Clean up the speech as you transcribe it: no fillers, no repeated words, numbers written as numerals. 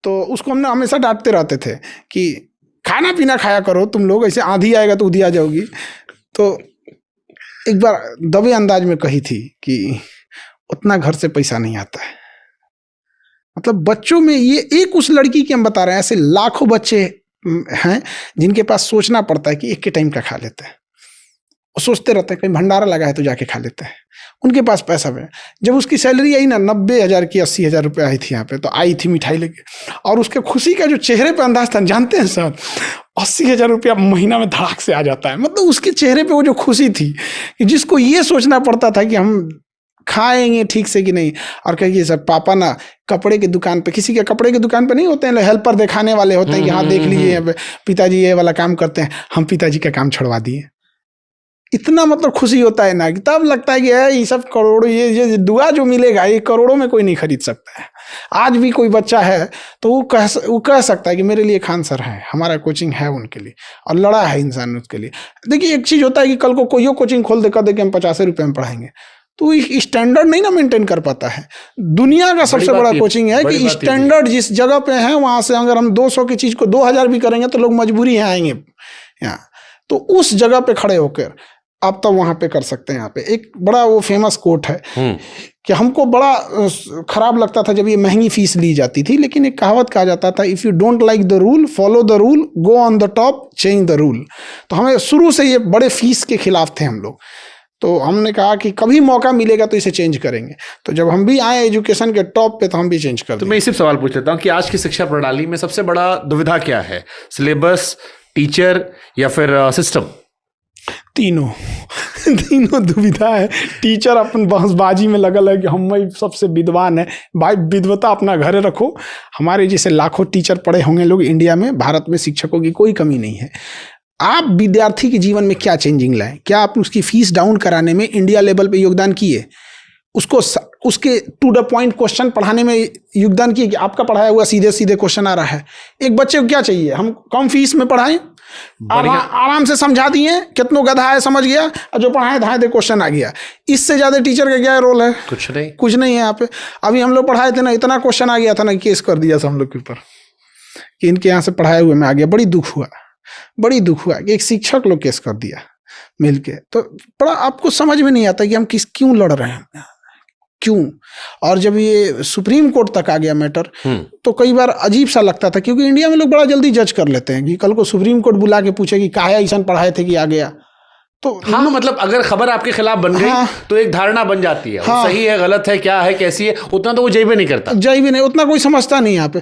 तो उसको हमने हमेशा डांटते रहते थे कि खाना पीना खाया करो तुम लोग, ऐसे आंधी आएगा तो उधी आ जाओगी। तो एक बार दबे अंदाज में कही थी कि उतना घर से पैसा नहीं आता है। मतलब बच्चों में ये एक उस लड़की की हम बता रहे हैं, ऐसे लाखों बच्चे हैं जिनके पास सोचना पड़ता है कि एक के टाइम का खा लेते हैं। वो सोचते रहते हैं कहीं भंडारा लगा है तो जाके खा लेते हैं, उनके पास पैसा है। जब उसकी सैलरी आई ना 90,000 की, 80,000 रुपये आई थी यहाँ पे, तो आई थी मिठाई लेके, और उसके खुशी का जो चेहरे पे अंदाज था, जानते हैं सर 80,000 रुपया महीना में धड़ाक से आ जाता है। मतलब उसके चेहरे पे वो जो खुशी थी कि जिसको ये सोचना पड़ता था कि हम खाएंगे ठीक से कि नहीं। और कहिए सर पापा ना कपड़े की दुकान पे, किसी के कपड़े की दुकान पे नहीं होते हैं हेल्पर दिखाने वाले होते हैं कि हाँ देख लीजिए पिताजी ये वाला काम करते हैं, हम पिताजी का काम छुड़वा दिए। इतना मतलब खुशी होता है ना कि तब लगता है कि ये सब करोड़ों, ये दुआ जो मिलेगा ये करोड़ों में कोई नहीं खरीद सकता है। आज भी कोई बच्चा है तो वो कह सकता है कि मेरे लिए खान सर है, हमारा कोचिंग है उनके लिए, और लड़ा है इंसान उसके लिए। देखिए एक चीज़ होता है कि कल को कोई कोचिंग खोल दे कर दे कि हम 50 रुपये में पढ़ाएंगे, तो स्टैंडर्ड नहीं ना मेंटेन कर पाता है। दुनिया का सबसे बड़ा कोचिंग है कि स्टैंडर्ड जिस जगह पे है वहाँ से अगर हम 200 की चीज़ को 2000 भी करेंगे तो लोग मजबूरी है आएंगे यहाँ। तो उस जगह पे खड़े होकर आप तब वहाँ पे कर सकते हैं। यहाँ पे एक बड़ा वो फेमस कोट है कि हमको बड़ा खराब लगता था जब ये महंगी फीस ली जाती थी, लेकिन एक कहावत कहा जाता था, if you don't like the rule follow the rule, go on the top change the rule. तो हमें शुरू से ये बड़े फीस के खिलाफ थे हम लोग। तो हमने कहा कि कभी मौका मिलेगा तो इसे चेंज करेंगे। तो जब हम भी आए एजुकेशन के टॉप पे तो हम भी चेंज कर तो मैं इसी सवाल पूछ लेता हूँ कि आज की शिक्षा प्रणाली में सबसे बड़ा दुविधा क्या है? सिलेबस, टीचर या फिर सिस्टम? तीनों दुविधा है। टीचर अपन बहसबाजी में लगल है कि हम सबसे विद्वान है। भाई विद्वता अपना घरे रखो। हमारे जैसे लाखों टीचर पढ़े होंगे लोग इंडिया में, भारत में शिक्षकों की कोई कमी नहीं है। आप विद्यार्थी के जीवन में क्या चेंजिंग लाए? क्या आप उसकी फीस डाउन कराने में इंडिया लेवल पे योगदान किए? उसको उसके टू द पॉइंट क्वेश्चन पढ़ाने में योगदान किए कि आपका पढ़ाया हुआ सीधे सीधे क्वेश्चन आ रहा है? एक बच्चे को क्या चाहिए? हम कम फीस में पढ़ाएं, आराम से समझा दिए, कितनो गधा है समझ गया, और जो पढ़ाए धाए दे क्वेश्चन आ गया। इससे ज्यादा टीचर का क्या रोल है? कुछ नहीं है यहाँ पे। अभी हम लोग पढ़ाए थे ना, इतना क्वेश्चन आ गया था ना, केस कर दिया था हम लोग के ऊपर कि इनके यहाँ से पढ़ाए हुए में आ गया। बड़ी दुख हुआ कि एक शिक्षक लोग केस कर दिया मिलके। तो बड़ा आपको समझ में नहीं आता कि हम क्यों लड़ रहे हैं, क्यों। और जब ये सुप्रीम कोर्ट तक आ गया मैटर, तो कई बार अजीब सा लगता था, क्योंकि इंडिया में लोग बड़ा जल्दी जज कर लेते हैं कि कल को सुप्रीम कोर्ट बुला के पूछे कि काहे ऐसा पढ़ाए थे कि आ गया। तो हाँ, मतलब अगर खबर आपके खिलाफ बन गई तो एक धारणा बन जाती है, सही है गलत है क्या है कैसी है, उतना तो वो जय भी नहीं करता, उतना कोई समझता नहीं यहाँ पे।